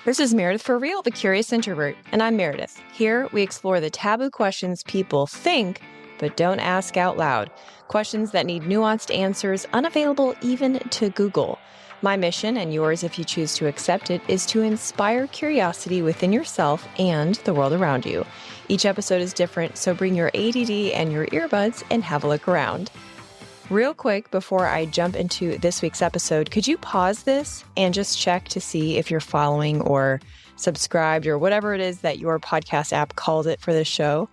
This is Meredith for Real, the Curious Introvert, and I'm Meredith. Here, we explore the taboo questions people think but don't ask out loud. Questions that need nuanced answers, unavailable even to Google. My mission, and yours if you choose to accept it, is to inspire curiosity within yourself and the world around you. Each episode is different, so bring your ADD and your earbuds and have a look around. Real quick, before I jump into this week's episode, could you pause this and just check to see if you're following or subscribed or whatever it is that your podcast app calls it for this show?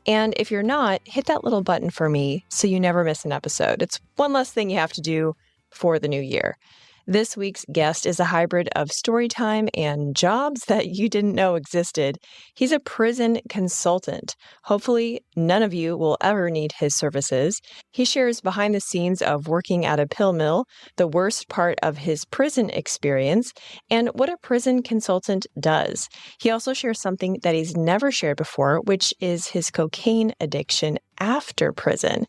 And if you're not, hit that little button for me so you never miss an episode. It's one less thing you have to do for the new year. This week's guest is a hybrid of story time and jobs that you didn't know existed. He's a prison consultant. Hopefully, none of you will ever need his services. He shares behind the scenes of working at a pill mill, the worst part of his prison experience, and what a prison consultant does. He also shares something that he's never shared before, which is his cocaine addiction after prison.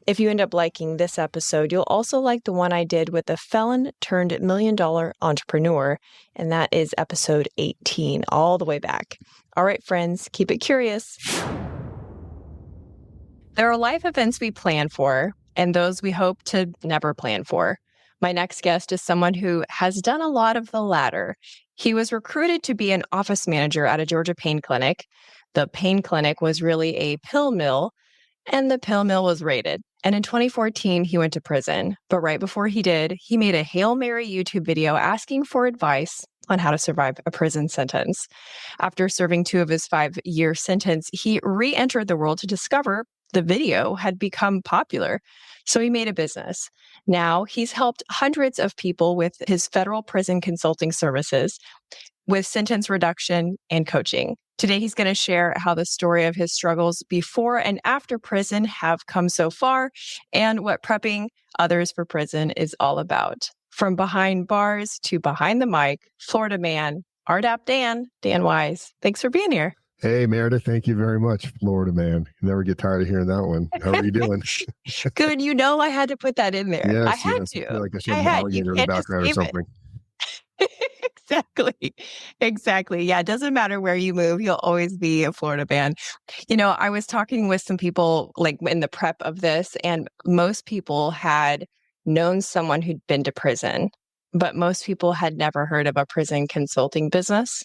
If you end up liking this episode, you'll also like the one I did with a felon turned million-dollar entrepreneur, and that is episode 18, all the way back. All right, friends, keep it curious. There are life events we plan for, and those we hope to never plan for. My next guest is someone who has done a lot of the latter. He was recruited to be an office manager at a Georgia pain clinic. The pain clinic was really a pill mill, and the pill mill was raided. And in 2014, he went to prison. But right before he did, he made a Hail Mary YouTube video asking for advice on how to survive a prison sentence. After serving 2 of his 5-year sentence, he re-entered the world to discover the video had become popular. So he made a business. Now he's helped hundreds of people with his federal prison consulting services with sentence reduction and coaching. Today, he's going to share how the story of his struggles before and after prison have come so far and what prepping others for prison is all about. From behind bars to behind the mic, Florida man, RDAP Dan Wise. Thanks for being here. Hey, Meredith. Thank you very much, Florida man. You never get tired of hearing that one. How are you doing? Good. You know, I had to put that in there. Yes, I had to. I feel like I should have an alligator in the background or something. Exactly. Yeah, it doesn't matter where you move. You'll always be a Florida man. You know, I was talking with some people like in the prep of this, and most people had known someone who'd been to prison, but most people had never heard of a prison consulting business,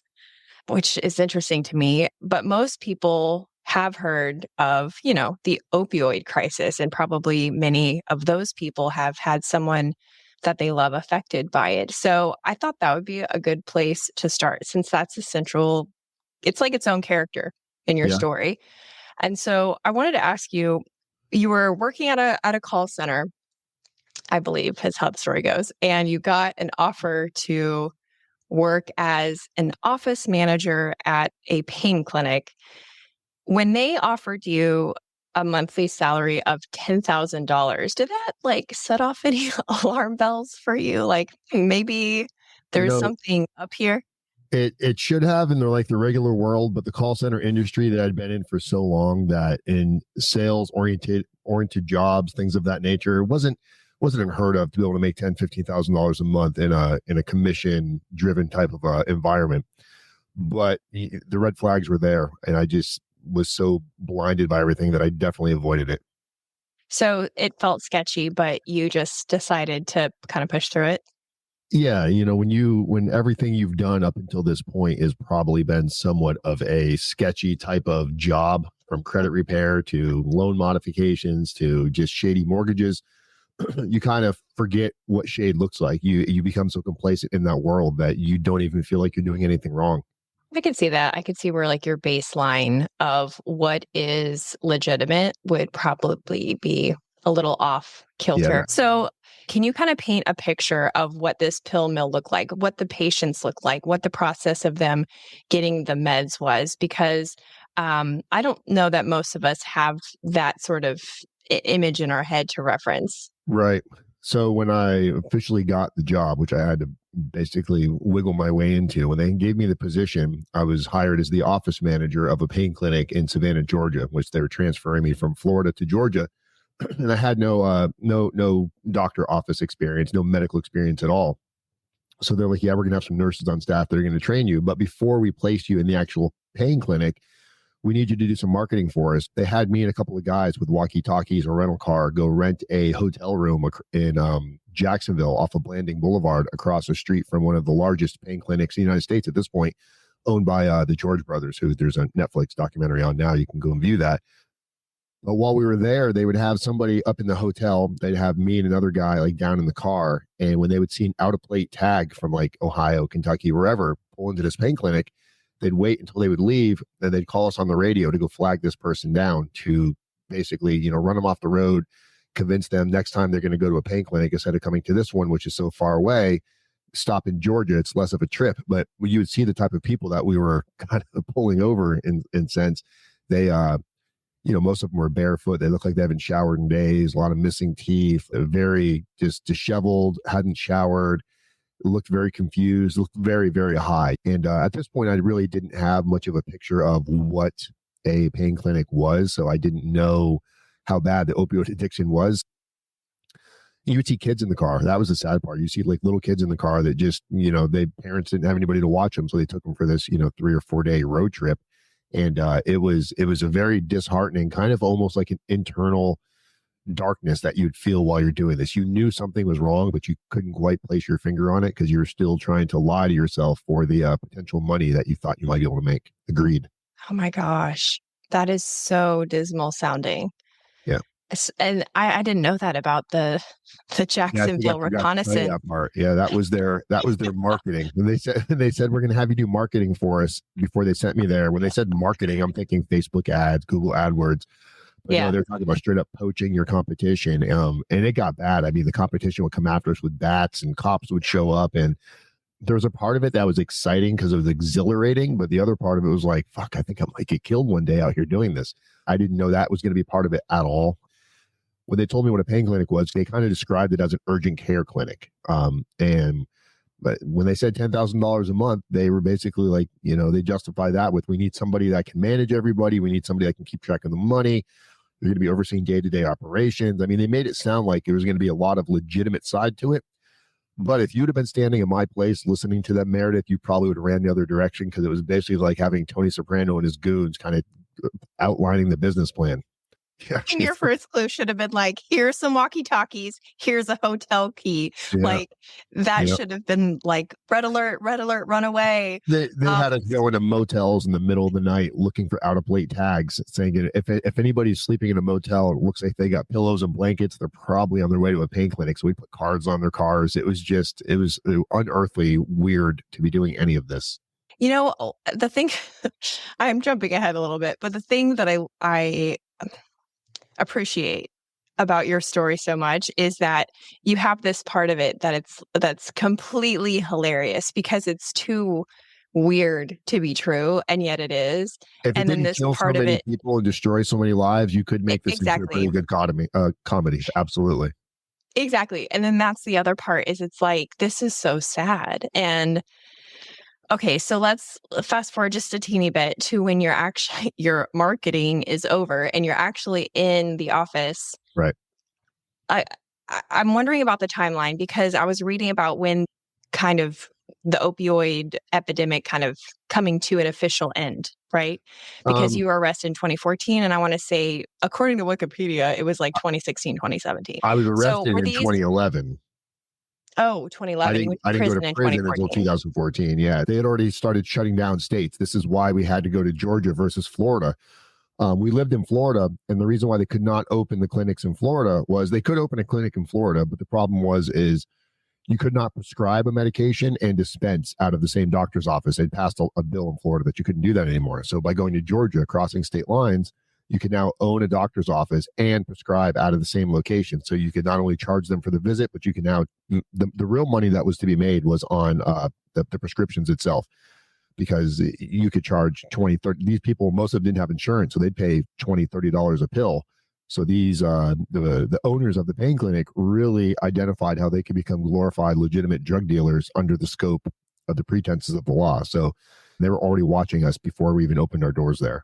which is interesting to me. But most people have heard of, you know, the opioid crisis, and probably many of those people have had someone that they love affected by it. So I thought that would be a good place to start, since that's essential. It's like its own character in your story. And so I wanted to ask you, you were working at a call center, I believe is how the story goes, and you got an offer to work as an office manager at a pain clinic. When they offered you a monthly salary of $10,000, did that like set off any alarm bells for you? Like maybe there's something up here? It should have in the regular world, but the call center industry that I'd been in for so long, that in sales oriented jobs, things of that nature, it wasn't unheard of to be able to make $10,000-$15,000 a month in a commission driven type of environment. But the red flags were there, and I just was so blinded by everything that I definitely avoided it. So it felt sketchy, but you just decided to kind of push through it? Yeah, you know, when everything you've done up until this point has probably been somewhat of a sketchy type of job, from credit repair to loan modifications to just shady mortgages, you kind of forget what shade looks like. You become so complacent in that world that you don't even feel like you're doing anything wrong. I can see that. I could see where like your baseline of what is legitimate would probably be a little off kilter. Yeah. So can you kind of paint a picture of what this pill mill looked like, what the patients look like, what the process of them getting the meds was? Because I don't know that most of us have that sort of image in our head to reference. Right. So when I officially got the job, which I had to basically wiggle my way into, when they gave me the position, I was hired as the office manager of a pain clinic in Savannah, Georgia, which they were transferring me from Florida to Georgia. And I had no doctor office experience, no medical experience at all. So they're like, yeah, we're going to have some nurses on staff that are going to train you. But before we place you in the actual pain clinic, we need you to do some marketing for us. They had me and a couple of guys with walkie-talkies or rental car go rent a hotel room in Jacksonville off of Blanding Boulevard across the street from one of the largest pain clinics in the United States at this point, owned by the George brothers, who there's a Netflix documentary on now. You can go and view that. But while we were there, they would have somebody up in the hotel. They'd have me and another guy like down in the car. And when they would see an out of plate tag from like Ohio, Kentucky, wherever, pull into this pain clinic, they'd wait until they would leave. And they'd call us on the radio to go flag this person down to basically, run them off the road, convince them next time they're going to go to a pain clinic instead of coming to this one, which is so far away, stop in Georgia. It's less of a trip. But when you would see the type of people that we were kind of pulling over in sense, they, most of them were barefoot. They look like they haven't showered in days, a lot of missing teeth, very just disheveled, hadn't showered, looked very confused, looked very, very high. And at this point, I really didn't have much of a picture of what a pain clinic was. So I didn't know how bad the opioid addiction was. You would see kids in the car. That was the sad part. You see like little kids in the car that just, parents didn't have anybody to watch them. So they took them for this, 3 or 4 day road trip. And it was a very disheartening, kind of almost like an internal darkness that you'd feel while you're doing this. You knew something was wrong, but you couldn't quite place your finger on it because you were still trying to lie to yourself for the potential money that you thought you might be able to make. Agreed. Oh my gosh. That is so dismal sounding. Yeah. And I didn't know that about the Jacksonville reconnaissance. That part. Yeah, that was their marketing. When they said we're going to have you do marketing for us before they sent me there. When they said marketing, I'm thinking Facebook ads, Google AdWords. But no, they're talking about straight up poaching your competition. And it got bad. I mean, the competition would come after us with bats, and cops would show up. And there was a part of it that was exciting because it was exhilarating, but the other part of it was like, fuck, I think I might get killed one day out here doing this. I didn't know that was going to be part of it at all. When they told me what a pain clinic was, they kind of described it as an urgent care clinic. But when they said $10,000 a month, they were basically like, they justify that with, we need somebody that can manage everybody. We need somebody that can keep track of the money. They're going to be overseeing day-to-day operations. I mean, they made it sound like there was going to be a lot of legitimate side to it. But if you'd have been standing in my place listening to that, Meredith, you probably would have ran the other direction, because it was basically like having Tony Soprano and his goons kind of outlining the business plan. Yeah. And your first clue should have been like, here's some walkie-talkies, here's a hotel key. Yeah. Like that should have been like, red alert, run away. They had us go into motels in the middle of the night looking for out-of-plate tags, saying if anybody's sleeping in a motel, it looks like they got pillows and blankets, they're probably on their way to a pain clinic. So we put cards on their cars. It was unearthly weird to be doing any of this. The thing, I'm jumping ahead a little bit, but the thing that I appreciate about your story so much is that you have this part of it that's completely hilarious because it's too weird to be true, and yet it is. If it didn't kill so many people and destroy so many lives, you could make this into a pretty good comedy. Absolutely. Exactly. And then that's the other part, is it's like, this is so sad. And okay, so let's fast forward just a teeny bit to when your marketing is over and you're actually in the office. Right. I'm wondering about the timeline, because I was reading about when kind of the opioid epidemic kind of coming to an official end, right? Because you were arrested in 2014, and I want to say, according to Wikipedia, it was like 2016, 2017. I was arrested in 2011. Oh, 2011. I didn't go to prison until 2014. Yeah, they had already started shutting down states. This is why we had to go to Georgia versus Florida. We lived in Florida, and the reason why they could not open the clinics in Florida was they could open a clinic in Florida, but the problem is you could not prescribe a medication and dispense out of the same doctor's office. They'd passed a bill in Florida that you couldn't do that anymore. So by going to Georgia, crossing state lines, you can now own a doctor's office and prescribe out of the same location. So you could not only charge them for the visit, but you can now, the real money that was to be made was on the prescriptions itself, because you could charge $20, $30. These people, most of them didn't have insurance, so they'd pay $20, $30 a pill. So these, the owners of the pain clinic really identified how they could become glorified, legitimate drug dealers under the scope of the pretenses of the law. So they were already watching us before we even opened our doors there.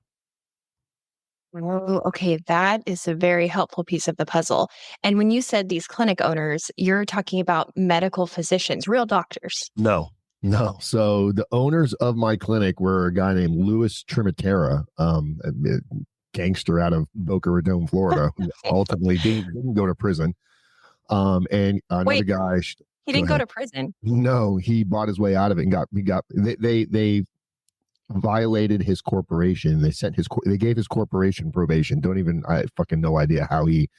Oh, okay. That is a very helpful piece of the puzzle. And when you said these clinic owners, you're talking about medical physicians, real doctors. No, no. So the owners of my clinic were a guy named Louis Trimatera, a gangster out of Boca Raton, Florida, who ultimately didn't go to prison. And another Wait, guy, he go didn't go ahead. to prison. No, he bought his way out of it and they violated his corporation. They gave his corporation probation. I fucking no idea how he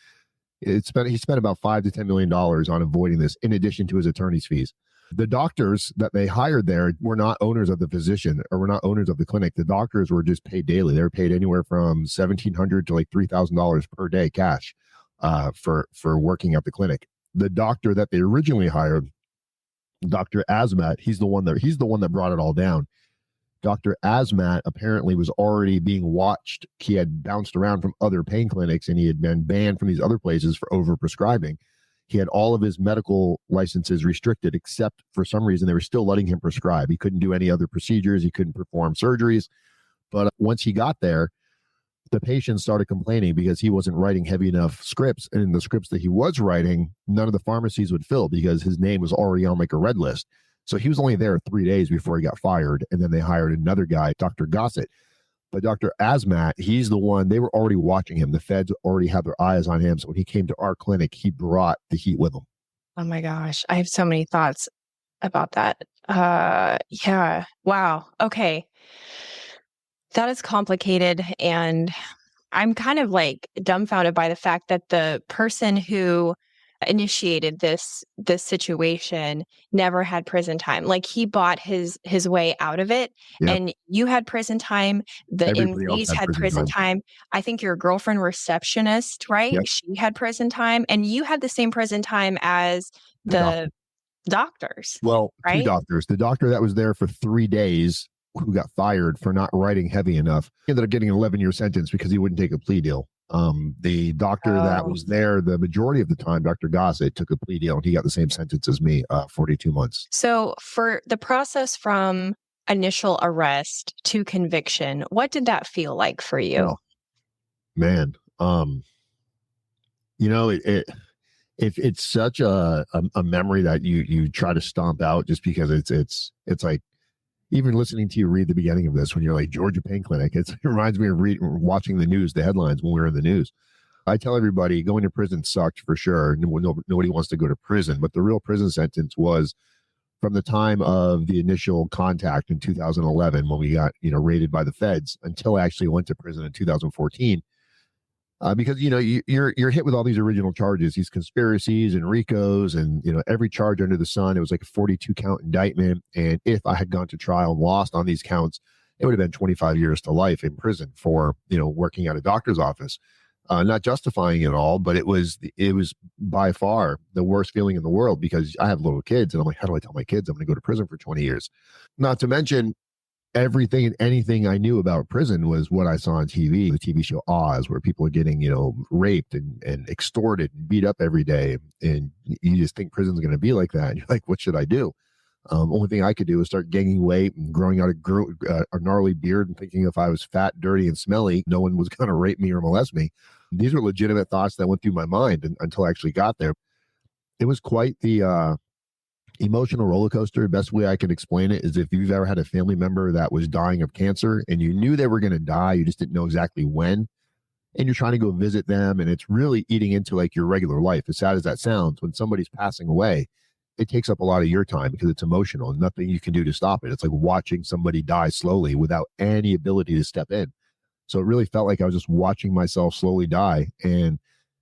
spent about $5 to $10 million on avoiding this, in addition to his attorney's fees. The doctors that they hired there were not owners of the physician, or were not owners of the clinic. The doctors were just paid daily. They were paid anywhere from $1,700 to like $3,000 per day cash for working at the clinic. The doctor that they originally hired, Dr. Asmat, he's the one that brought it all down. Dr. Asmat apparently was already being watched. He had bounced around from other pain clinics, and he had been banned from these other places for overprescribing. He had all of his medical licenses restricted, except for some reason they were still letting him prescribe. He couldn't do any other procedures. He couldn't perform surgeries. But once he got there, the patients started complaining because he wasn't writing heavy enough scripts. And in the scripts that he was writing, none of the pharmacies would fill because his name was already on like a red list. So he was only there 3 days before he got fired. And then they hired another guy, Dr. Gossett. But Dr. Asmat, he's the one, they were already watching him. The feds already had their eyes on him. So when he came to our clinic, he brought the heat with him. Oh my gosh. I have so many thoughts about that. Yeah. Wow. Okay. That is complicated. And I'm kind of like dumbfounded by the fact that the person who initiated this situation never had prison time. Like, he bought his way out of it. Yep. And you had prison time. The Everybody else employees had had prison time. I think your girlfriend receptionist, right? Yep. She had prison time, and you had the same prison time as the doctors. Well, right? 2 doctors. The doctor that was there for 3 days, who got fired for not writing heavy enough, he ended up getting an 11-year sentence because he wouldn't take a plea deal. The doctor that was there the majority of the time, Dr. Gossett, took a plea deal, and he got the same sentence as me, 42 months. So for the process from initial arrest to conviction, what did that feel like for you? Oh, man, it's such a memory that you try to stomp out, just because it's like, even listening to you read the beginning of this when you're like, Georgia Pain Clinic, it reminds me of watching the news, the headlines when we were in the news. I tell everybody going to prison sucked for sure. Nobody wants to go to prison, but the real prison sentence was from the time of the initial contact in 2011 when we got raided by the feds until I actually went to prison in 2014. Because you're hit with all these original charges, these conspiracies and RICOs, and every charge under the sun. It was like a 42 count indictment, and if I had gone to trial and lost on these counts, it would have been 25 years to life in prison for working at a doctor's office. Not justifying it all, but it was by far the worst feeling in the world, because I have little kids, and I'm like, how do I tell my kids I'm going to go to prison for 20 years? Not to mention, everything and anything I knew about prison was what I saw on TV, the TV show Oz, where people are getting, raped and extorted and beat up every day. And you just think prison's going to be like that. And you're like, what should I do? Only thing I could do was start gaining weight and growing out a gnarly beard, and thinking if I was fat, dirty, and smelly, no one was going to rape me or molest me. These were legitimate thoughts that went through my mind until I actually got there. It was quite the emotional roller coaster. Best way I can explain it is if you've ever had a family member that was dying of cancer and you knew they were going to die, you just didn't know exactly when, and you're trying to go visit them, and it's really eating into like your regular life. As sad as that sounds, when somebody's passing away, it takes up a lot of your time because it's emotional and nothing you can do to stop it. It's like watching somebody die slowly without any ability to step in. So it really felt like I was just watching myself slowly die, and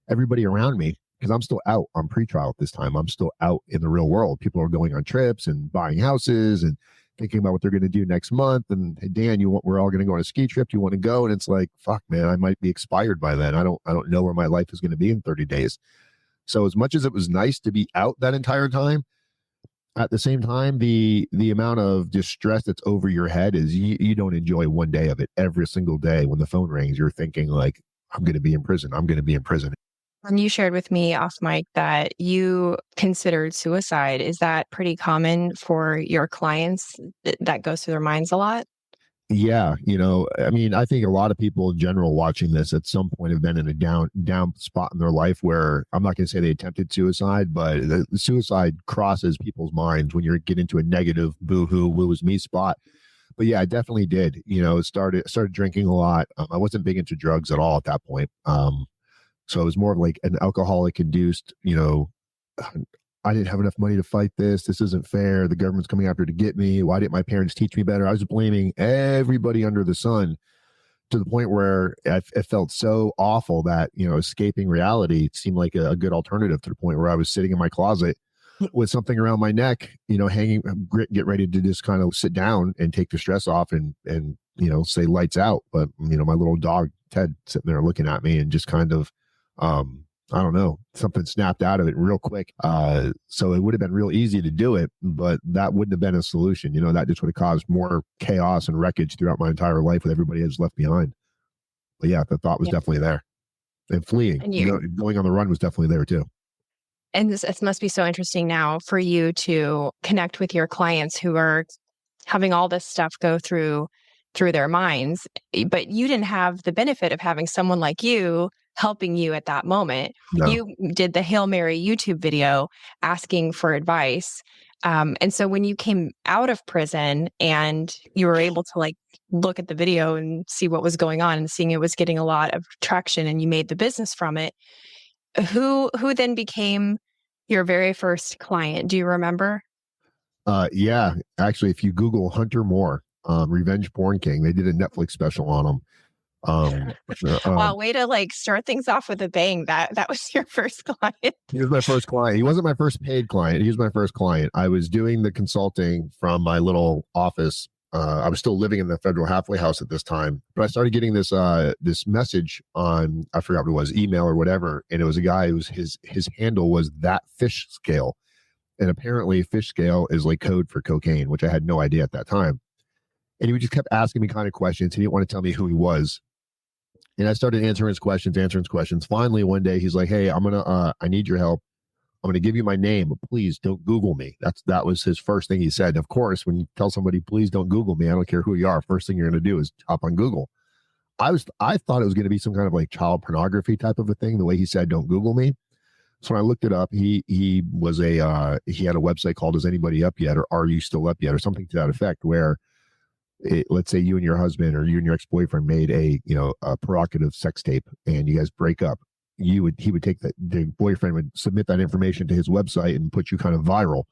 everybody around me, because I'm still out on pretrial at this time. I'm still out in the real world. People are going on trips and buying houses and thinking about what they're going to do next month. And hey, Dan, we're all going to go on a ski trip. Do you want to go? And it's like, fuck, man, I might be expired by then. I don't know where my life is going to be in 30 days. So as much as it was nice to be out that entire time, at the same time, the amount of distress that's over your head is you don't enjoy one day of it. Every single day when the phone rings, you're thinking like, I'm going to be in prison. I'm going to be in prison. And you shared with me off mic that you considered suicide. Is that pretty common for your clients? That goes through their minds a lot? Yeah, I mean, I think a lot of people in general watching this at some point have been in a down spot in their life where I'm not going to say they attempted suicide, but the suicide crosses people's minds when you get into a negative boo-hoo, woe is me spot. But yeah, I definitely did. Started drinking a lot. I wasn't big into drugs at all at that point. So it was more of like an alcoholic induced, I didn't have enough money to fight this. This isn't fair. The government's coming after to get me. Why didn't my parents teach me better? I was blaming everybody under the sun to the point where it felt so awful that, escaping reality seemed like a good alternative, to the point where I was sitting in my closet with something around my neck, hanging, get ready to just kind of sit down and take the stress off and say lights out. But, my little dog, Ted, sitting there looking at me and just kind of, I don't know, something snapped out of it real quick. So it would have been real easy to do it, but that wouldn't have been a solution. That just would have caused more chaos and wreckage throughout my entire life with everybody that's left behind. But yeah, the thought was definitely there. And fleeing, and going on the run was definitely there too. And this must be so interesting now for you to connect with your clients who are having all this stuff go through their minds, but you didn't have the benefit of having someone like you helping you at that moment. No. You did the Hail Mary YouTube video asking for advice. And so when you came out of prison and you were able to look at the video and see what was going on and seeing it was getting a lot of traction and you made the business from it, who then became your very first client? Do you remember? Yeah, actually, if you Google Hunter Moore, Revenge Porn King, they did a Netflix special on him. Wow, way to start things off with a bang. That was your first client. He was my first client. He wasn't my first paid client. He was my first client. I was doing the consulting from my little office. I was still living in the federal halfway house at this time, but I started getting this message on, I forgot what it was, email or whatever, and it was a guy whose his handle was That Fish Scale, and apparently fish scale is like code for cocaine, which I had no idea at that time. And he just kept asking me kind of questions. He didn't want to tell me who he was. And I started answering his questions. Finally, one day he's like, "Hey, I need your help. I'm going to give you my name, but please don't Google me." That was his first thing he said. And of course, when you tell somebody, please don't Google me, I don't care who you are, first thing you're going to do is hop on Google. I thought it was going to be some kind of child pornography type of a thing, the way he said, don't Google me. So when I looked it up, he had a website called Is Anybody Up Yet? Or Are You Still Up Yet? Or something to that effect, where let's say you and your husband or you and your ex-boyfriend made a provocative sex tape and you guys break up. He would take that, the boyfriend would submit that information to his website and put you kind of viral.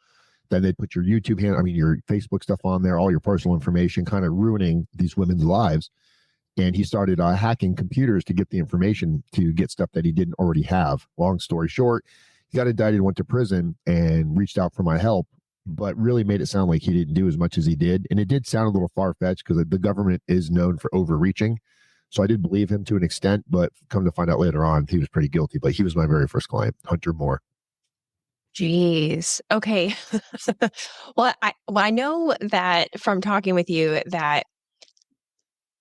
Then they'd put your YouTube your Facebook stuff on there, all your personal information, kind of ruining these women's lives. And he started hacking computers to get the information to get stuff that he didn't already have. Long story short, he got indicted, went to prison, and reached out for my help, but really made it sound like he didn't do as much as he did. And it did sound a little far-fetched because the government is known for overreaching. So I did believe him to an extent, but come to find out later on, he was pretty guilty. But he was my very first client, Hunter Moore. Jeez. Okay. Well, I know that from talking with you that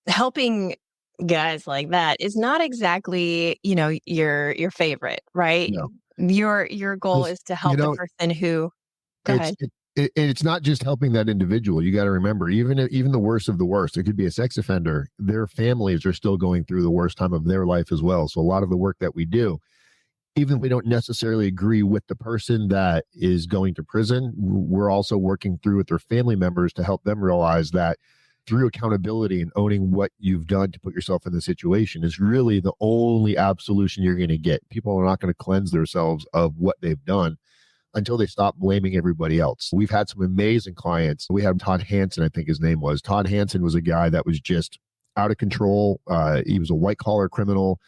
helping guys like that is not exactly, your favorite, right? No. Your goal is to help the person who. Go ahead. It's not just helping that individual. You got to remember, even the worst of the worst, it could be a sex offender. Their families are still going through the worst time of their life as well. So a lot of the work that we do, even if we don't necessarily agree with the person that is going to prison, we're also working through with their family members to help them realize that through accountability and owning what you've done to put yourself in the situation is really the only absolution you're going to get. People are not going to cleanse themselves of what they've done until they stop blaming everybody else. We've had some amazing clients. We had Todd Hansen, I think his name was. Todd Hansen was a guy that was just out of control. He was a white collar criminal,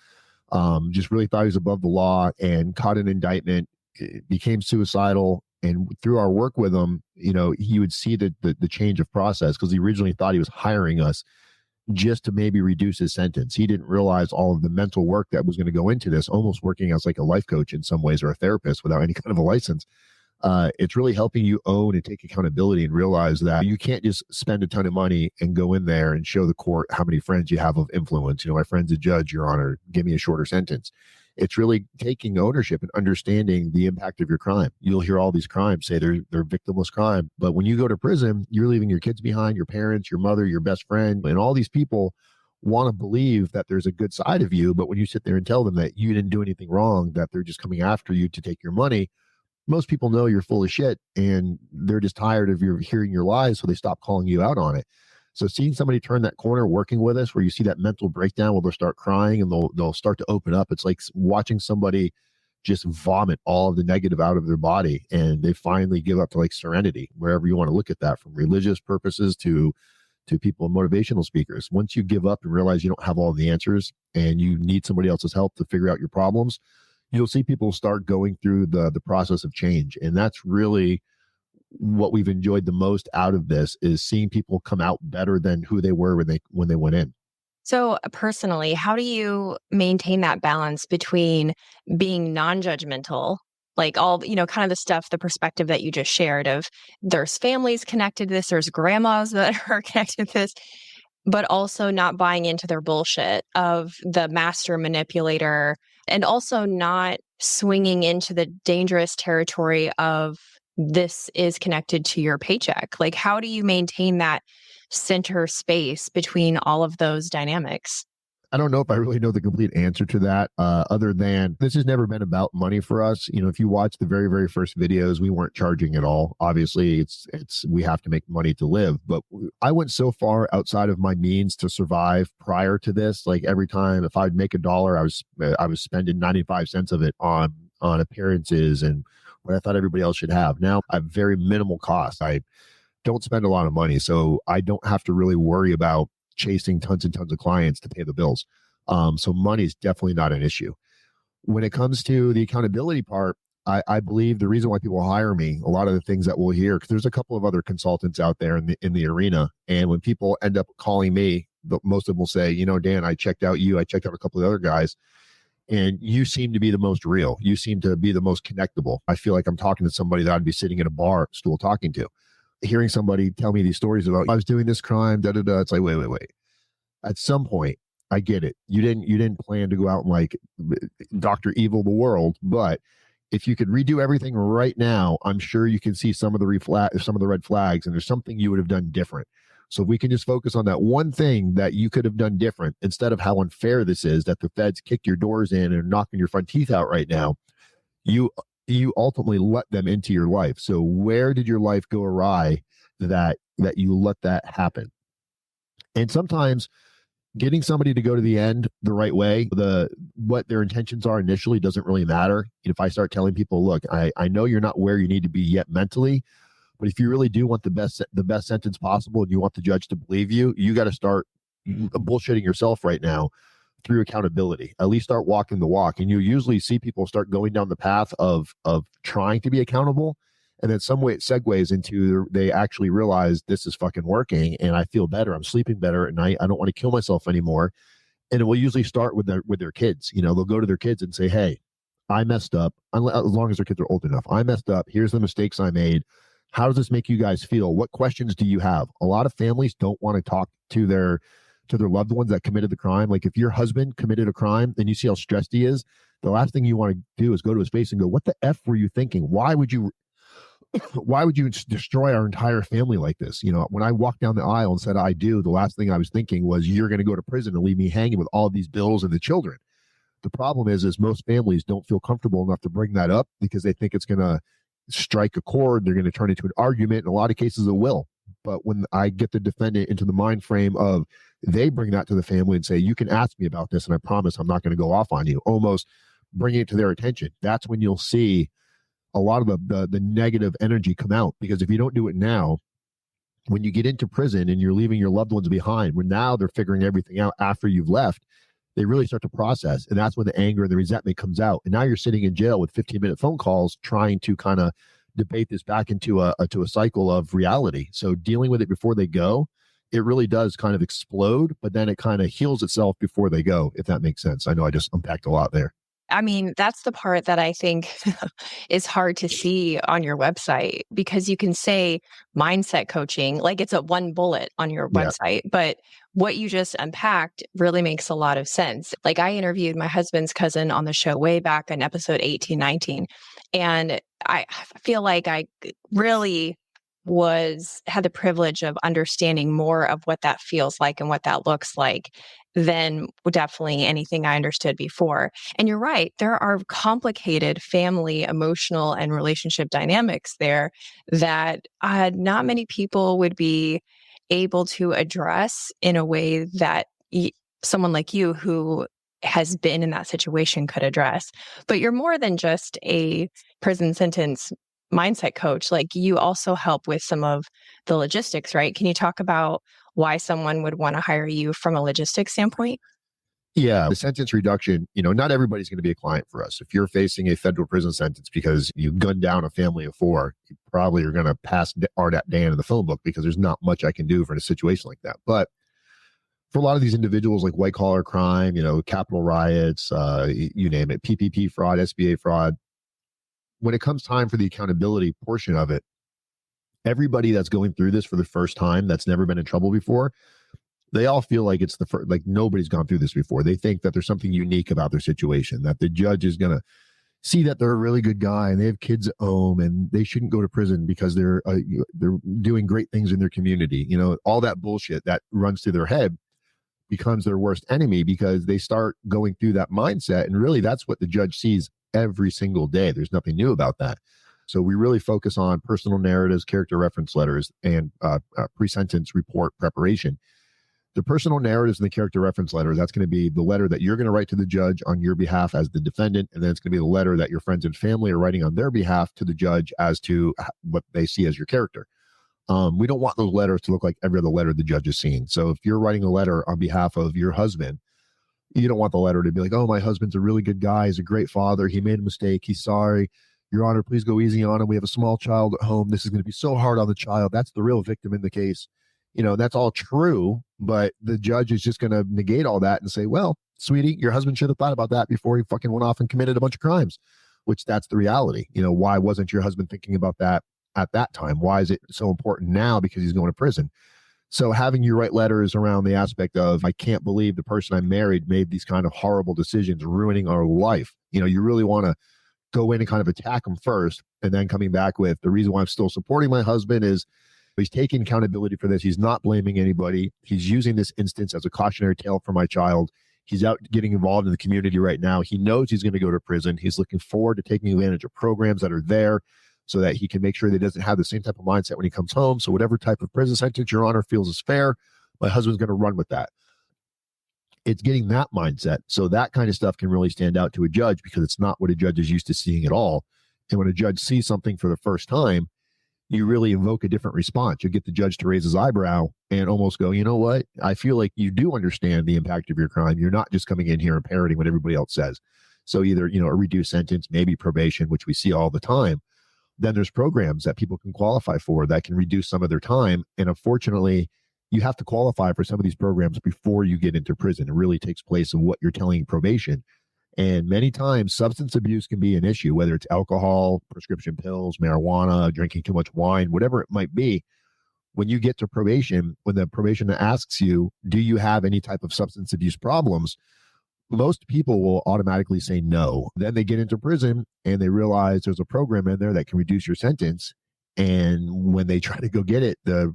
just really thought he was above the law and caught an indictment, became suicidal. And through our work with him, he would see the change of process, because he originally thought he was hiring us just to maybe reduce his sentence. He didn't realize all of the mental work that was going to go into this, almost working as like a life coach in some ways, or a therapist without any kind of a license. It's really helping you own and take accountability and realize that you can't just spend a ton of money and go in there and show the court how many friends you have of influence. My friend's a judge, Your Honor, give me a shorter sentence. It's really taking ownership and understanding the impact of your crime. You'll hear all these crimes say they're victimless crime, but when you go to prison, you're leaving your kids behind, your parents, your mother, your best friend, and all these people want to believe that there's a good side of you. But when you sit there and tell them that you didn't do anything wrong, that they're just coming after you to take your money, most people know you're full of shit, and they're just tired of hearing your lies, so they stop calling you out on it. So seeing somebody turn that corner working with us, where you see that mental breakdown where they'll start crying and they'll start to open up. It's like watching somebody just vomit all of the negative out of their body, and they finally give up to like serenity, wherever you want to look at that, from religious purposes to people, motivational speakers. Once you give up and realize you don't have all the answers and you need somebody else's help to figure out your problems, you'll see people start going through the process of change. And that's really what we've enjoyed the most out of this, is seeing people come out better than who they were when they went in. So personally, how do you maintain that balance between being non-judgmental, like all, kind of the stuff, the perspective that you just shared of there's families connected to this, there's grandmas that are connected to this, but also not buying into their bullshit of the master manipulator, and also not swinging into the dangerous territory of this is connected to your paycheck? Like, how do you maintain that center space between all of those dynamics? I don't know if I really know the complete answer to that, other than this has never been about money for us. If you watch the very, very first videos, we weren't charging at all. Obviously, it's we have to make money to live. But I went so far outside of my means to survive prior to this. Like, every time if I'd make $1, I was spending 95 cents of it on appearances and what I thought everybody else should have. Now I have very minimal costs. I don't spend a lot of money, so I don't have to really worry about chasing tons and tons of clients to pay the bills. So money is definitely not an issue. When it comes to the accountability part, I believe the reason why people hire me, a lot of the things that we'll hear, because there's a couple of other consultants out there in the arena, and when people end up calling me, most of them will say, Dan, I checked out you, I checked out a couple of other guys, and you seem to be the most real. You seem to be the most connectable. I feel like I'm talking to somebody that I'd be sitting at a bar stool talking to. Hearing somebody tell me these stories about, I was doing this crime, it's like, wait. At some point, I get it. You didn't plan to go out and like Dr. Evil the world, but if you could redo everything right now, I'm sure you can see some of the red flags, and there's something you would have done different. So if we can just focus on that one thing that you could have done different, instead of how unfair this is that the feds kicked your doors in and are knocking your front teeth out right now, you ultimately let them into your life. So where did your life go awry that you let that happen? And sometimes getting somebody to go to the end the right way, what their intentions are initially doesn't really matter. If I start telling people, look, I know you're not where you need to be yet mentally, but if you really do want the best sentence possible and you want the judge to believe you, you got to start bullshitting yourself right now through accountability. At least start walking the walk. And you usually see people start going down the path of trying to be accountable, and then some way it segues into they actually realize this is fucking working, and I feel better. I'm sleeping better at night. I don't want to kill myself anymore. And it will usually start with their kids. They'll go to their kids and say, hey, I messed up. As long as their kids are old enough, I messed up. Here's the mistakes I made. How does this make you guys feel? What questions do you have? A lot of families don't want to talk to their loved ones that committed the crime. Like, if your husband committed a crime and you see how stressed he is, the last thing you want to do is go to his face and go, what the F were you thinking? Why would you destroy our entire family like this? When I walked down the aisle and said I do, the last thing I was thinking was, you're going to go to prison and leave me hanging with all of these bills and the children. The problem is most families don't feel comfortable enough to bring that up, because they think it's going to strike a chord. They're going to turn into an argument. In a lot of cases it will. But when I get the defendant into the mind frame of, they bring that to the family and say, you can ask me about this and I promise I'm not going to go off on you, almost bringing it to their attention, that's when you'll see a lot of the negative energy come out. Because if you don't do it now, when you get into prison and you're leaving your loved ones behind, when now they're figuring everything out after you've left, they really start to process. And that's when the anger and the resentment comes out. And now you're sitting in jail with 15-minute phone calls trying to kind of debate this back into a cycle of reality. So dealing with it before they go, it really does kind of explode, but then it kind of heals itself before they go, if that makes sense. I know I just unpacked a lot there. I mean, that's the part that I think is hard to see on your website, because you can say mindset coaching, like it's a one bullet on your Yeah. website, but what you just unpacked really makes a lot of sense. Like, I interviewed my husband's cousin on the show way back in episode 18, 19, and I feel like I really had the privilege of understanding more of what that feels like and what that looks like than definitely anything I understood before. And you're right, there are complicated family, emotional, and relationship dynamics there that not many people would be able to address in a way that someone like you who has been in that situation could address. But you're more than just a prison sentence mindset coach. Like, you also help with some of the logistics, right? Can you talk about why someone would want to hire you from a logistics standpoint? Yeah, the sentence reduction, not everybody's going to be a client for us. If you're facing a federal prison sentence because you gunned down a family of 4, you probably are going to pass RDAP Dan in the phone book, because there's not much I can do for a situation like that. But for a lot of these individuals, like white collar crime, Capitol riots, you name it, PPP fraud, SBA fraud, when it comes time for the accountability portion of it, everybody that's going through this for the first time, that's never been in trouble before, they all feel like it's the first, like nobody's gone through this before. They think that there's something unique about their situation, that the judge is going to see that they're a really good guy and they have kids at home and they shouldn't go to prison because they're doing great things in their community. All that bullshit that runs through their head becomes their worst enemy, because they start going through that mindset. And really, that's what the judge sees every single day. There's nothing new about that. So we really focus on personal narratives, character reference letters, and pre-sentence report preparation. The personal narratives and the character reference letter, that's going to be the letter that you're going to write to the judge on your behalf as the defendant. And then it's going to be the letter that your friends and family are writing on their behalf to the judge as to what they see as your character. We don't want those letters to look like every other letter the judge has seen. So if you're writing a letter on behalf of your husband, you don't want the letter to be like, oh, my husband's a really good guy. He's a great father. He made a mistake. He's sorry. Your Honor, please go easy on him. We have a small child at home. This is going to be so hard on the child. That's the real victim in the case. That's all true, but the judge is just going to negate all that and say, well, sweetie, your husband should have thought about that before he fucking went off and committed a bunch of crimes, which that's the reality. Why wasn't your husband thinking about that at that time? Why is it so important now? Because he's going to prison. So having you write letters around the aspect of, I can't believe the person I married made these kind of horrible decisions, ruining our life. You really want to go in and kind of attack them first, and then coming back with, the reason why I'm still supporting my husband is he's taking accountability for this. He's not blaming anybody. He's using this instance as a cautionary tale for my child. He's out getting involved in the community right now. He knows he's going to go to prison. He's looking forward to taking advantage of programs that are there so that he can make sure that he doesn't have the same type of mindset when he comes home. So whatever type of prison sentence Your Honor feels is fair, my husband's going to run with that. It's getting that mindset. So that kind of stuff can really stand out to a judge, because it's not what a judge is used to seeing at all. And when a judge sees something for the first time, you really invoke a different response. You get the judge to raise his eyebrow and almost go, you know what? I feel like you do understand the impact of your crime. You're not just coming in here and parroting what everybody else says. So either, a reduced sentence, maybe probation, which we see all the time. Then there's programs that people can qualify for that can reduce some of their time. And unfortunately, you have to qualify for some of these programs before you get into prison. It really takes place in what you're telling probation. And many times substance abuse can be an issue, whether it's alcohol, prescription pills, marijuana, drinking too much wine, whatever it might be. When you get to probation, when the probation asks you, do you have any type of substance abuse problems? Most people will automatically say no. Then they get into prison and they realize there's a program in there that can reduce your sentence. And when they try to go get it, the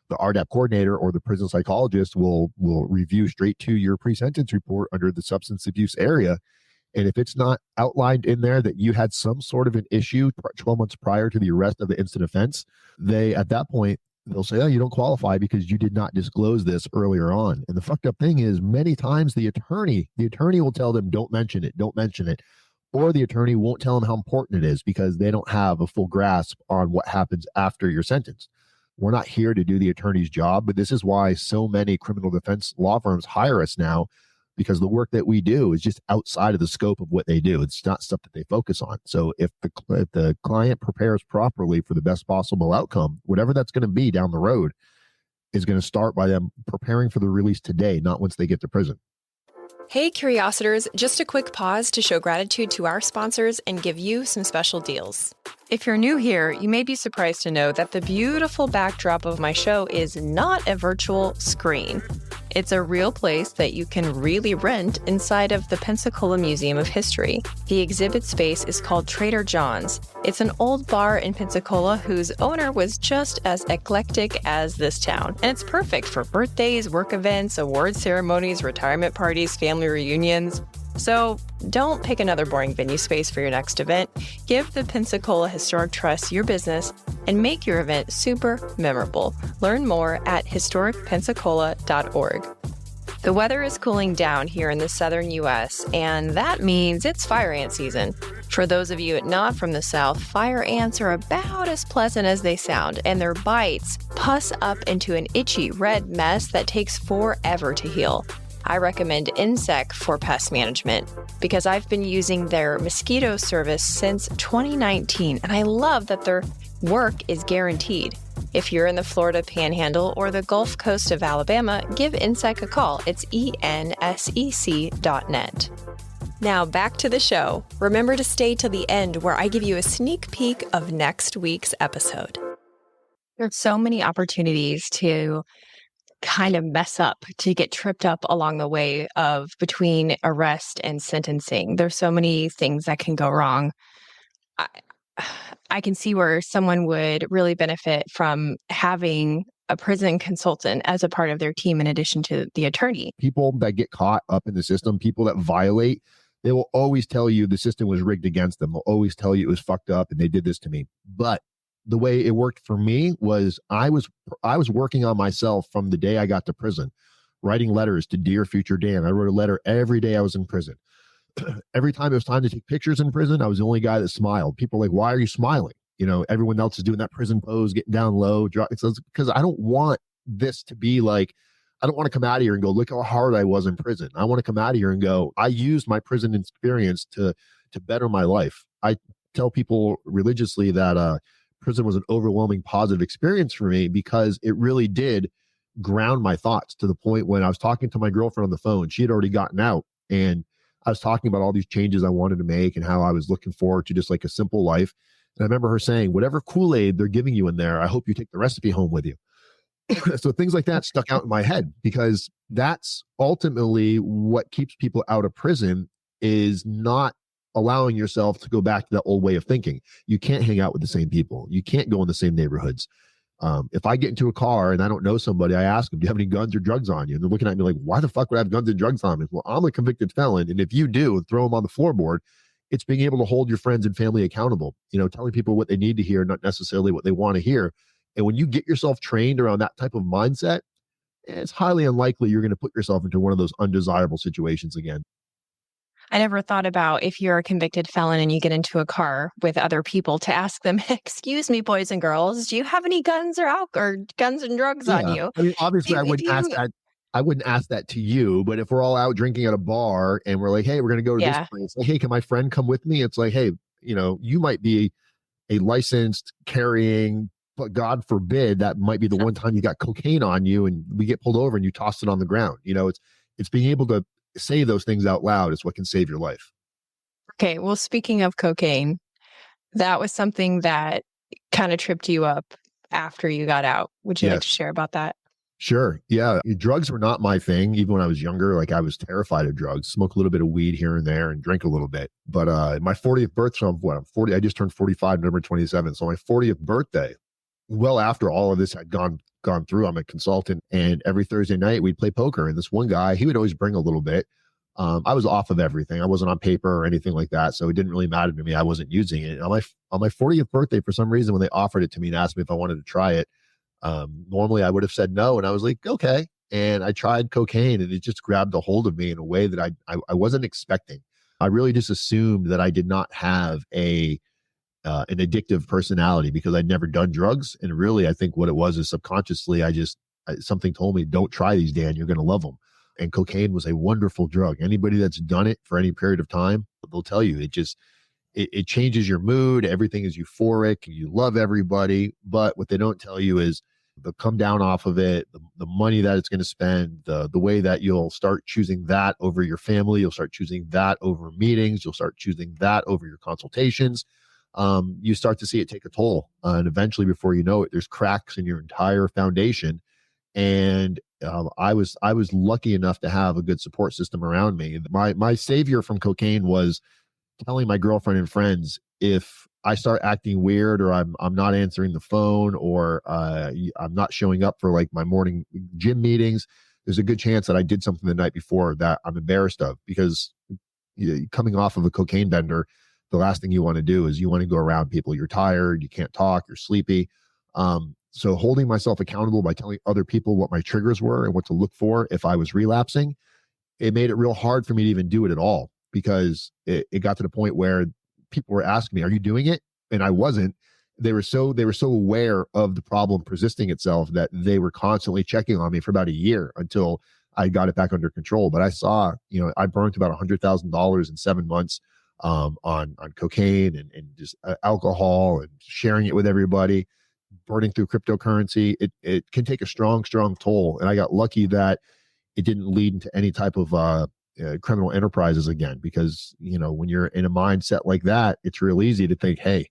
RDAP coordinator or the prison psychologist will review straight to your pre-sentence report under the substance abuse area. And if it's not outlined in there that you had some sort of an issue 12 months prior to the arrest of the instant offense, at that point, they'll say, oh, you don't qualify because you did not disclose this earlier on. And the fucked up thing is, many times the attorney will tell them, don't mention it. Or the attorney won't tell them how important it is, because they don't have a full grasp on what happens after your sentence. We're not here to do the attorney's job, but this is why so many criminal defense law firms hire us now, because the work that we do is just outside of the scope of what they do. It's not stuff that they focus on. So if the client prepares properly for the best possible outcome, whatever that's going to be down the road, is going to start by them preparing for the release today, not once they get to prison. Hey, Curiositors, just a quick pause to show gratitude to our sponsors and give you some special deals. If you're new here, you may be surprised to know that the beautiful backdrop of my show is not a virtual screen. It's a real place that you can really rent inside of the Pensacola Museum of History. The exhibit space is called Trader John's. It's an old bar in Pensacola whose owner was just as eclectic as this town. And it's perfect for birthdays, work events, award ceremonies, retirement parties, family reunions. So don't pick another boring venue space for your next event. Give the Pensacola Historic Trust your business and make your event super memorable. Learn more at historicpensacola.org. The weather is cooling down here in the southern U.S., and that means it's fire ant season. For those of you not from the South, fire ants are about as pleasant as they sound, and their bites pus up into an itchy red mess that takes forever to heal. I recommend Insect for pest management because I've been using their mosquito service since 2019, and I love that their work is guaranteed. If you're in the Florida Panhandle or the Gulf Coast of Alabama, give Insect a call. It's ensec.net. Now back to the show. Remember to stay till the end where I give you a sneak peek of next week's episode. There's so many opportunities to kind of mess up, to get tripped up along the way of between arrest and sentencing. There's so many things that can go wrong. I can see where someone would really benefit from having a prison consultant as a part of their team in addition to the attorney. People that get caught up in the system, people that violate, they will always tell you the system was rigged against them. They'll always tell you it was fucked up and they did this to me. But the way it worked for me was I was working on myself from the day I got to prison, writing letters to Dear Future Dan. I wrote a letter every day I was in prison. Every time it was time to take pictures in prison, I was the only guy that smiled. People were like, why are you smiling? You know, everyone else is doing that prison pose, getting down low. It's because I don't want this to be like, I don't want to come out of here and go, look how hard I was in prison. I want to come out of here and go, I used my prison experience to better my life. I tell people religiously that prison was an overwhelming positive experience for me because it really did ground my thoughts to the point when I was talking to my girlfriend on the phone. She had already gotten out, and I was talking about all these changes I wanted to make and how I was looking forward to just like a simple life. And I remember her saying, whatever Kool-Aid they're giving you in there, I hope you take the recipe home with you. So things like that stuck out in my head because that's ultimately what keeps people out of prison, is not allowing yourself to go back to that old way of thinking. You can't hang out with the same people. You can't go in the same neighborhoods. If I get into a car and I don't know somebody, I ask them, do you have any guns or drugs on you? And they're looking at me like, why the fuck would I have guns and drugs on me? Well, I'm a convicted felon. And if you do, throw them on the floorboard. It's being able to hold your friends and family accountable, telling people what they need to hear, not necessarily what they want to hear. And when you get yourself trained around that type of mindset, it's highly unlikely you're going to put yourself into one of those undesirable situations again. I never thought about, if you're a convicted felon and you get into a car with other people, to ask them, excuse me, boys and girls, do you have any guns or alcohol or guns and drugs on you? I mean, obviously I wouldn't ask that. I wouldn't ask that to you, but if we're all out drinking at a bar and we're like, hey, we're going to go to this place. Like, hey, can my friend come with me? It's like, hey, you might be a licensed carrying, but God forbid that might be the one time you got cocaine on you and we get pulled over and you tossed it on the ground. It's being able to say those things out loud is what can save your life. Okay. Well, speaking of cocaine, that was something that kind of tripped you up after you got out. Would you like to share about that? Sure. Yeah. Drugs were not my thing. Even when I was younger, like I was terrified of drugs, smoke a little bit of weed here and there and drink a little bit. But my 40th birthday, I'm 40, I just turned 45, November 27th. So my 40th birthday, well after all of this had gone through, I'm a consultant, and every Thursday night we'd play poker. And this one guy, he would always bring a little bit. I was off of everything. I wasn't on paper or anything like that. So it didn't really matter to me. I wasn't using it. On my 40th birthday, for some reason, when they offered it to me and asked me if I wanted to try it, normally I would have said no. And I was like, okay. And I tried cocaine and it just grabbed a hold of me in a way that I wasn't expecting. I really just assumed that I did not have an addictive personality because I'd never done drugs. And really, I think what it was is subconsciously, something told me, don't try these, Dan, you're going to love them. And cocaine was a wonderful drug. Anybody that's done it for any period of time, they'll tell you it changes your mood. Everything is euphoric. You love everybody. But what they don't tell you is the come down off of it, the money that it's going to spend, the way that you'll start choosing that over your family, you'll start choosing that over meetings, you'll start choosing that over your consultations. You start to see it take a toll. And eventually, before you know it, there's cracks in your entire foundation. And I was lucky enough to have a good support system around me. My savior from cocaine was telling my girlfriend and friends, if I start acting weird, or I'm not answering the phone, or I'm not showing up for like my morning gym meetings, there's a good chance that I did something the night before that I'm embarrassed of. Because coming off of a cocaine bender, the last thing you want to do is you want to go around people. You're tired, you can't talk, you're sleepy. So holding myself accountable by telling other people what my triggers were and what to look for if I was relapsing, it made it real hard for me to even do it at all, because it got to the point where people were asking me, "Are you doing it?" And I wasn't. They were so aware of the problem persisting itself that they were constantly checking on me for about a year until I got it back under control. But I saw, I burned about $100,000 in 7 months on cocaine and just alcohol, and sharing it with everybody, burning through cryptocurrency. It can take a strong toll. And I got lucky that it didn't lead into any type of criminal enterprises again, because when you're in a mindset like that, it's real easy to think, hey,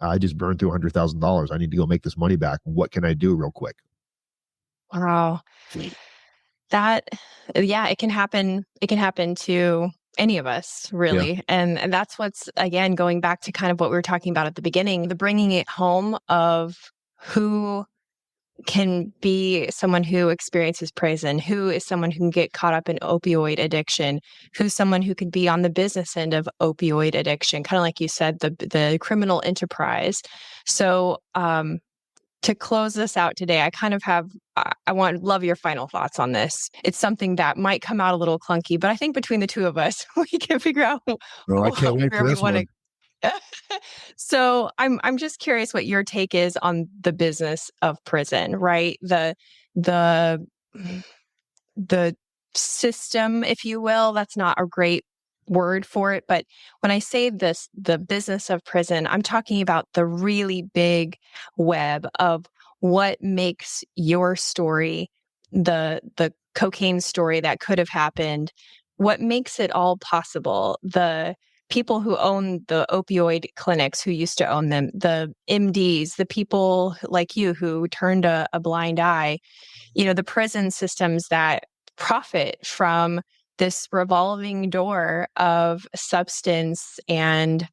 I just burned through $100,000. I need to go make this money back. What can I do real quick? Wow. It can happen. It can happen to any of us, really. Yeah. And that's what's, again, going back to kind of what we were talking about at the beginning, the bringing it home of who can be someone who experiences prison, who is someone who can get caught up in opioid addiction, who's someone who can be on the business end of opioid addiction, kind of like you said, the criminal enterprise. So to close this out today, I kind of have, love your final thoughts on this. It's something that might come out a little clunky, but I think between the two of us, we can figure out. I can't wait for this one. So I'm just curious what your take is on the business of prison, right? The system, if you will. That's not a great word for it, but when I say this, the business of prison, I'm talking about the really big web of what makes your story, the cocaine story that could have happened, what makes it all possible, the people who own the opioid clinics, who used to own them, the MDs, the people like you who turned a blind eye, the prison systems that profit from this revolving door of substance and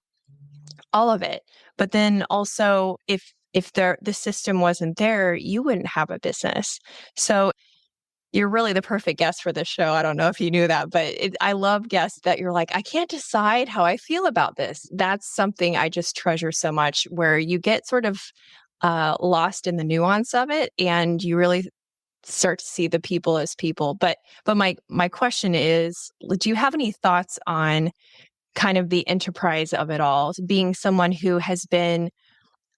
all of it. But then also, if the system wasn't there, you wouldn't have a business. So you're really the perfect guest for this show. I don't know if you knew that, but I love guests that you're like, I can't decide how I feel about this. That's something I just treasure so much, where you get sort of lost in the nuance of it, and you really start to see the people as people. But my question is, do you have any thoughts on kind of the enterprise of it all, being someone who has been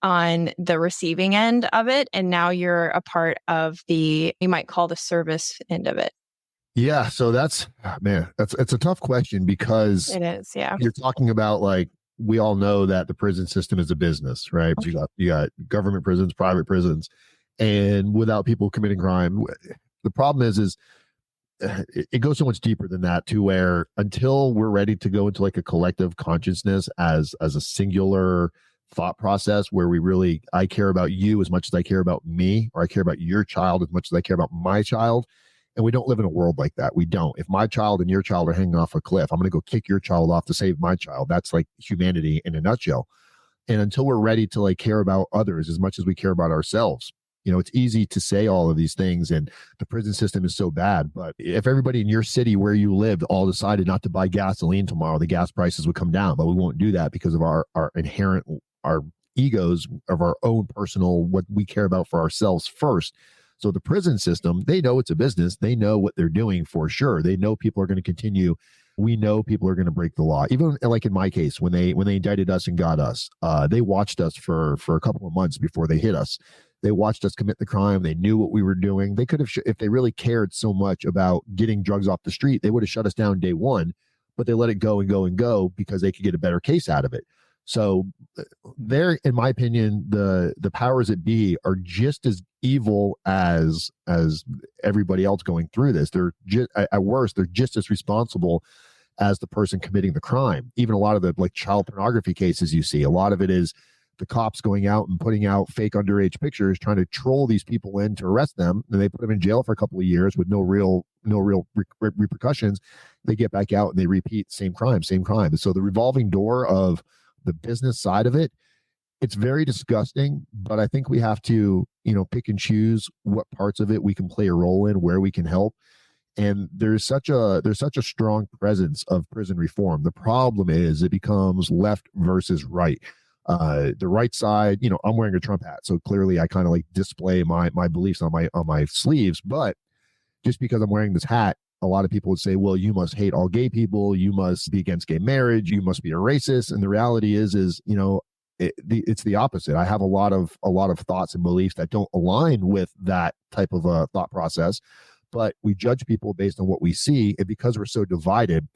on the receiving end of it, and now you're a part of you might call the service end of it? Yeah. So it's a tough question, because it is. Yeah. You're talking about, like, we all know that the prison system is a business, right? Okay. You got government prisons, private prisons, and without people committing crime. The problem is it goes so much deeper than that, to where until we're ready to go into like a collective consciousness as a singular thought process, where I care about you as much as I care about me, or I care about your child as much as I care about my child. And we don't live in a world like that. We don't. If my child and your child are hanging off a cliff, I'm going to go kick your child off to save my child. That's like humanity in a nutshell. And until we're ready to like care about others as much as we care about ourselves, it's easy to say all of these things, and the prison system is so bad. But if everybody in your city where you lived all decided not to buy gasoline tomorrow, the gas prices would come down. But we won't do that because of our inherent, our egos of our own personal, what we care about for ourselves first. So the prison system, they know it's a business. They know what they're doing for sure. They know people are going to continue. We know people are going to break the law. Even like in my case, when they indicted us and got us, they watched us for a couple of months before they hit us. They watched us commit the crime. They knew what we were doing. They could have, if they really cared so much about getting drugs off the street, they would have shut us down day one, but they let it go and go and go because they could get a better case out of it. So there, in my opinion, the powers that be are just as evil as everybody else going through this. They're just, at worst, they're just as responsible as the person committing the crime. Even a lot of the like child pornography cases you see, a lot of it is the cops going out and putting out fake underage pictures, trying to troll these people in to arrest them, and they put them in jail for a couple of years with no real repercussions. They get back out and they repeat same crime. And so the revolving door of the business side of it, it's very disgusting, but I think we have to, pick and choose what parts of it we can play a role in, where we can help. And there's such a strong presence of prison reform. The problem is it becomes left versus right. The right side, I'm wearing a Trump hat, so clearly I kind of like display my beliefs on my sleeves. But just because I'm wearing this hat, a lot of people would say, well, you must hate all gay people, you must be against gay marriage, you must be a racist. And the reality is it's the opposite. I have a lot of thoughts and beliefs that don't align with that type of a thought process, but we judge people based on what we see. And because we're so divided,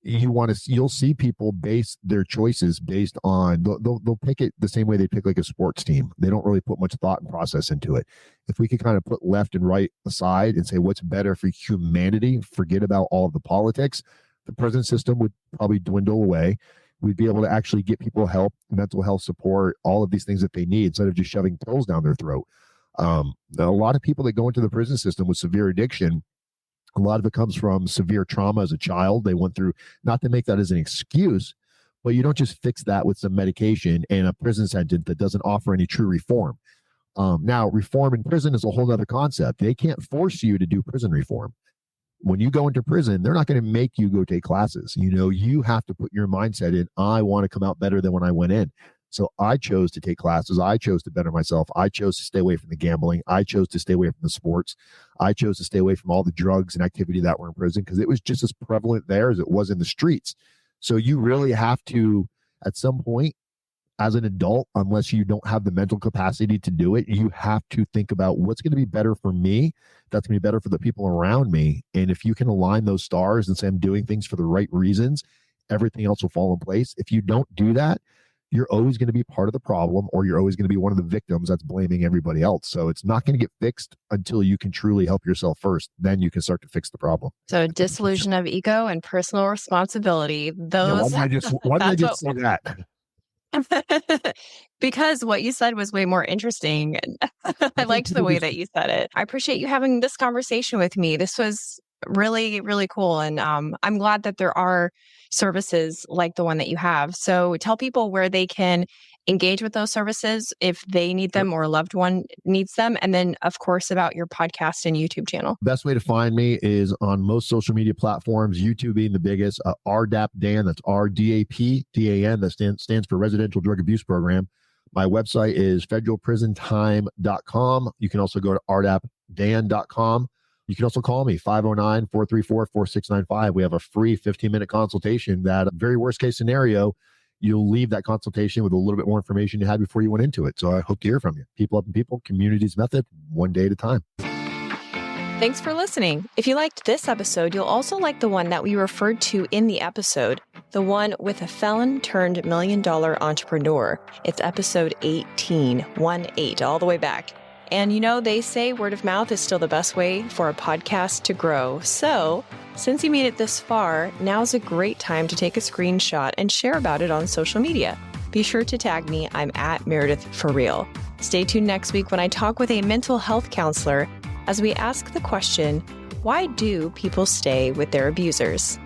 you'll see people base their choices based on, they'll pick it the same way they pick like a sports team. They don't really put much thought and process into it. If we could kind of put left and right aside and say what's better for humanity, forget about all of the politics, the prison system would probably dwindle away. We'd be able to actually get people help, mental health support, all of these things that they need, instead of just shoving pills down their throat. A lot of people that go into the prison system with severe addiction, a lot of it comes from severe trauma as a child. They went through, not to make that as an excuse, but you don't just fix that with some medication and a prison sentence that doesn't offer any true reform. Now, reform in prison is a whole other concept. They can't force you to do prison reform. When you go into prison, they're not going to make you go take classes. You have to put your mindset in, I want to come out better than when I went in. So I chose to take classes. I chose to better myself. I chose to stay away from the gambling. I chose to stay away from the sports. I chose to stay away from all the drugs and activity that were in prison because it was just as prevalent there as it was in the streets. So you really have to, at some point, as an adult, unless you don't have the mental capacity to do it, you have to think about what's going to be better for me, that's going to be better for the people around me. And if you can align those stars and say, I'm doing things for the right reasons, everything else will fall in place. If you don't do that, you're always going to be part of the problem, or you're always going to be one of the victims that's blaming everybody else. So it's not going to get fixed until you can truly help yourself first. Then you can start to fix the problem. So dissolution of ego and personal responsibility. Those. Why did I just say that? Because what you said was way more interesting. I liked the way that you said it. I appreciate you having this conversation with me. This was really, really cool. And I'm glad that there are services like the one that you have. So tell people where they can engage with those services if they need them or a loved one needs them. And then, of course, about your podcast and YouTube channel. Best way to find me is on most social media platforms, YouTube being the biggest, RDAP Dan, that's RDAP DAN, that stands for Residential Drug Abuse Program. My website is federalprisontime.com. You can also go to rdapdan.com. You can also call me, 509-434-4695. We have a free 15-minute consultation that, very worst case scenario, you'll leave that consultation with a little bit more information you had before you went into it. So I hope to hear from you. People helping people, communities method, one day at a time. Thanks for listening. If you liked this episode, you'll also like the one that we referred to in the episode, the one with a felon turned $1 million entrepreneur. It's episode 18, 1-8, all the way back. And they say word of mouth is still the best way for a podcast to grow. So since you made it this far, now's a great time to take a screenshot and share about it on social media. Be sure to tag me. I'm at Meredith for real. Stay tuned next week when I talk with a mental health counselor as we ask the question, why do people stay with their abusers?